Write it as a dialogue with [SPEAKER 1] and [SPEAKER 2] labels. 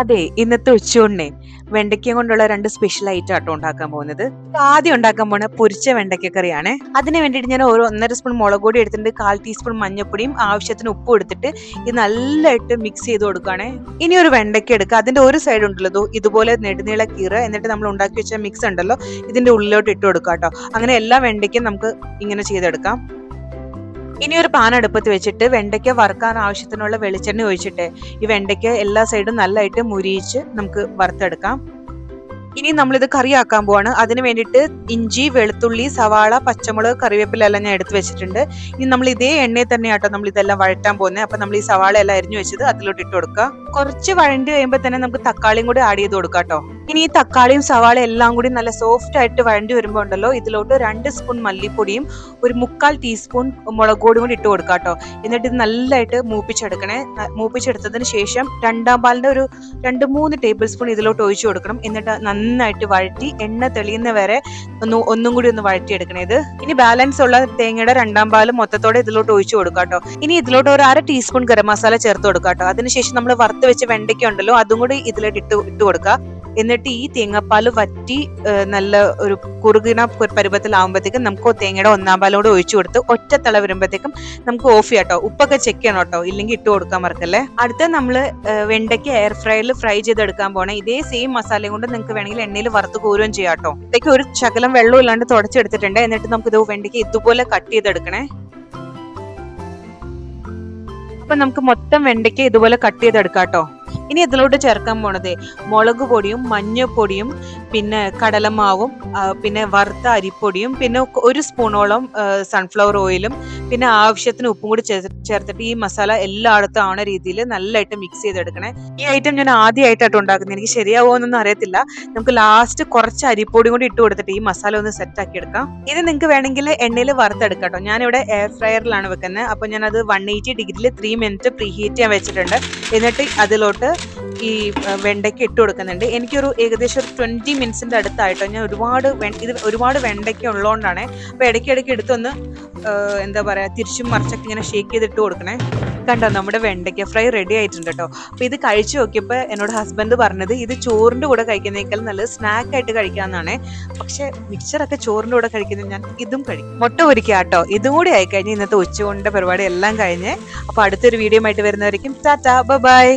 [SPEAKER 1] അതെ, ഇന്നത്തെ ഉച്ചയൂണിനെ വെണ്ടയ്ക്കയും കൊണ്ടുള്ള രണ്ട് സ്പെഷ്യൽ ഐറ്റം ആട്ടോ ഉണ്ടാക്കാൻ പോകുന്നത്. ആദ്യം ഉണ്ടാക്കാൻ പോണ പൊരിച്ച വെണ്ടയ്ക്കക്കറിയാണ്. അതിന് വേണ്ടിയിട്ട് ഞാൻ 1.5 സ്പൂൺ മുളക് പൊടി എടുത്തിട്ടുണ്ട്, 1/4 ടീസ്പൂൺ മഞ്ഞൾപ്പൊടിയും ആവശ്യത്തിന് ഉപ്പും എടുത്തിട്ട് ഇത് നല്ലതായിട്ട് മിക്സ് ചെയ്ത് കൊടുക്കുകയാണെ. ഇനി ഒരു വെണ്ടയ്ക്ക എടുക്കുക, അതിന്റെ ഒരു സൈഡ് ഉണ്ടല്ലോ ഇതുപോലെ നെടുനീള കീറുക, എന്നിട്ട് നമ്മൾ ഉണ്ടാക്കി വെച്ച മിക്സ് ഉണ്ടല്ലോ ഇതിന്റെ ഉള്ളിലോട്ട് ഇട്ട് കൊടുക്കുക കേട്ടോ. അങ്ങനെ എല്ലാ വെണ്ടയ്ക്കും നമുക്ക് ഇങ്ങനെ ചെയ്തെടുക്കാം. ഇനി ഒരു പാൻ അടുപ്പത്ത് വെച്ചിട്ട് വെണ്ടയ്ക്ക വറുക്കാൻ ആവശ്യത്തിനുള്ള വെളിച്ചെണ്ണ ഒഴിച്ചിട്ട് ഈ വെണ്ടയ്ക്ക എല്ലാ സൈഡും നല്ലതായിട്ട് മുരിയിച്ച് നമുക്ക് വറുത്തെടുക്കാം. ഇനി നമ്മളിത് കറിയാക്കാൻ പോവാണ്. അതിന് വേണ്ടിയിട്ട് ഇഞ്ചി, വെളുത്തുള്ളി, സവാള, പച്ചമുളക്, കറിവേപ്പില എല്ലാം ഞാൻ എടുത്ത് വെച്ചിട്ടുണ്ട്. ഇനി നമ്മൾ ഇതേ എണ്ണയിൽ തന്നെയാട്ടോ നമ്മൾ ഇതെല്ലാം വഴറ്റാൻ പോകുന്നത്. അപ്പൊ നമ്മൾ ഈ സവാള എല്ലാം അരിഞ്ഞു വെച്ചത് അതിലോട്ട് ഇട്ട് കൊടുക്കുക. കുറച്ച് വഴണ്ടി കഴിയുമ്പോൾ തന്നെ നമുക്ക് തക്കാളിയും കൂടി ആഡ് ചെയ്ത് കൊടുക്കാം കേട്ടോ. ഇനി ഈ തക്കാളിയും സവാള എല്ലാം കൂടി നല്ല സോഫ്റ്റ് ആയിട്ട് വഴണ്ടി വരുമ്പോൾ ഉണ്ടല്ലോ ഇതിലോട്ട് 2 സ്പൂൺ മല്ലിപ്പൊടിയും ഒരു 1/4 ടീസ്പൂൺ മുളക് പൊടിയും കൂടി ഇട്ട് കൊടുക്കാം കേട്ടോ. എന്നിട്ട് ഇത് നല്ലതായിട്ട് മൂപ്പിച്ചെടുക്കണേ. മൂപ്പിച്ചെടുത്തതിന് ശേഷം രണ്ടാം പാലിന്റെ ഒരു 2-3 ടേബിൾ സ്പൂൺ ഇതിലോട്ട് ഒഴിച്ചു കൊടുക്കണം. എന്നിട്ട് നന്നായിട്ട് വഴറ്റി എണ്ണ തെളിയുന്ന വരെ ഒന്നും കൂടി ഒന്ന് വഴറ്റിയെടുക്കണേ ഇത്. ഇനി ബാലൻസ് ഉള്ള തേങ്ങയുടെ രണ്ടാം പാല് മൊത്തത്തോടെ ഇതിലോട്ട് ഒഴിച്ചു കൊടുക്കാം കേട്ടോ. ഇനി ഇതിലോട്ട് ഒരു 1/2 ടീസ്പൂൺ ഗരം മസാല ചേർത്ത് കൊടുക്കാം കേട്ടോ. അതിനുശേഷം നമ്മൾ വറുത്ത് വെച്ച് വെണ്ടയ്ക്ക ഉണ്ടല്ലോ അതും കൂടി ഇതിലോട്ട് ഇട്ട് കൊടുക്കുക. എന്നിട്ട് ഈ തേങ്ങാപ്പാല് വറ്റി നല്ല ഒരു കുറുകിന പരുവത്തിലാവുമ്പോഴത്തേക്കും നമുക്ക് തേങ്ങയുടെ ഒന്നാം പാലോട് ഒഴിച്ചു കൊടുത്ത് ഒറ്റ തള വരുമ്പോഴത്തേക്കും നമുക്ക് ഓഫ് ചെയ്യാം കേട്ടോ. ഉപ്പൊക്കെ ചെക്ക് ചെയ്യണം കേട്ടോ, ഇല്ലെങ്കിൽ ഇട്ട് കൊടുക്കാൻ മറക്കല്ലേ. അടുത്ത നമ്മള് വെണ്ടയ്ക്ക് എയർ ഫ്രയറിൽ ഫ്രൈ ചെയ്തെടുക്കാൻ പോണേ. ഇതേ സെയിം മസാലയും കൊണ്ട് നിങ്ങൾക്ക് വേണമെങ്കിൽ എണ്ണയിൽ വറുത്ത് കോരുകയും ചെയ്യാം കേട്ടോ. ഇതൊക്കെ ഒരു ശകലം വെള്ളം ഇല്ലാണ്ട് തുടച്ചെടുത്തിട്ടുണ്ട്. എന്നിട്ട് നമുക്ക് ഇത് വെണ്ടയ്ക്ക് ഇതുപോലെ കട്ട് ചെയ്തെടുക്കണേ. അപ്പൊ നമുക്ക് മൊത്തം വെണ്ടയ്ക്ക് ഇതുപോലെ കട്ട് ചെയ്തെടുക്കാം കേട്ടോ. ഇനി ഇതിലോട്ട് ചേർക്കാൻ പോണത് മുളക് പൊടിയും മഞ്ഞൾപ്പൊടിയും പിന്നെ കടലമാവും പിന്നെ വറുത്ത അരിപ്പൊടിയും പിന്നെ 1 സ്പൂണോളം സൺഫ്ലവർ ഓയിലും പിന്നെ ആവശ്യത്തിന് ഉപ്പും കൂടി ചേർത്തിട്ട് ഈ മസാല എല്ലായിടത്തും ആവണ രീതിയിൽ നല്ലതായിട്ട് മിക്സ് ചെയ്തെടുക്കണേ. ഈ ഐറ്റം ഞാൻ ആദ്യമായിട്ടാണ് ഉണ്ടാക്കുന്നത്, എനിക്ക് ശരിയാവുമെന്നൊന്നും അറിയത്തില്ല. നമുക്ക് ലാസ്റ്റ് കുറച്ച് അരിപ്പൊടി കൂടി ഇട്ട് കൊടുത്തിട്ട് ഈ മസാല ഒന്ന് സെറ്റ് ആക്കി എടുക്കാം. ഇത് നിങ്ങൾക്ക് വേണമെങ്കിൽ എണ്ണയിൽ വറുത്തെടുക്കാം കേട്ടോ. ഞാനിവിടെ എയർ ഫ്രയറിലാണ് വെക്കുന്നത്. അപ്പൊ ഞാൻ അത് 180 ഡിഗ്രിയിൽ 3 മിനിറ്റ് പ്രീ ഹീറ്റ് ചെയ്യാൻ വെച്ചിട്ടുണ്ട്. എന്നിട്ട് അതിലോട്ട് ഈ വെണ്ടയ്ക്ക് ഇട്ട് കൊടുക്കുന്നുണ്ട്. എനിക്കൊരു ഏകദേശം ഒരു 20 മിനിറ്റ്സിന്റെ അടുത്തായിട്ടോ. ഞാൻ ഒരുപാട് വെണ്ടയ്ക്ക ഉള്ളതുകൊണ്ടാണ്. അപ്പൊ ഇടയ്ക്കിടയ്ക്ക് എടുത്തൊന്ന് എന്താ പറയാ തിരിച്ചും മറിച്ചൊക്കെ ഇങ്ങനെ ഷേക്ക് ചെയ്തിട്ട് കൊടുക്കണേ. കണ്ടോ, നമ്മുടെ വെണ്ടയ്ക്ക ഫ്രൈ റെഡി ആയിട്ടുണ്ട് കേട്ടോ. അപ്പൊ ഇത് കഴിച്ചു നോക്കിയപ്പോ എന്നോട് ഹസ്ബൻഡ് പറഞ്ഞത് ഇത് ചോറിന്റെ കൂടെ കഴിക്കുന്നേക്കാൾ നല്ലത് സ്നാക്ക് ആയിട്ട് കഴിക്കാന്നാണ്. പക്ഷെ മിക്സറൊക്കെ ചോറിന്റെ കൂടെ കഴിക്കുന്നത് ഞാൻ ഇതും കഴിക്കും. മുട്ട പൊരിക്കുക കേട്ടോ. ഇതും കൂടി ആയിക്കഴിഞ്ഞ് ഇന്നത്തെ ഉച്ചകൊണ്ട പരിപാടി എല്ലാം കഴിഞ്ഞ്. അപ്പൊ അടുത്തൊരു വീഡിയോ ആയിട്ട് വരുന്നവരേക്കും ടാറ്റാ ബൈ.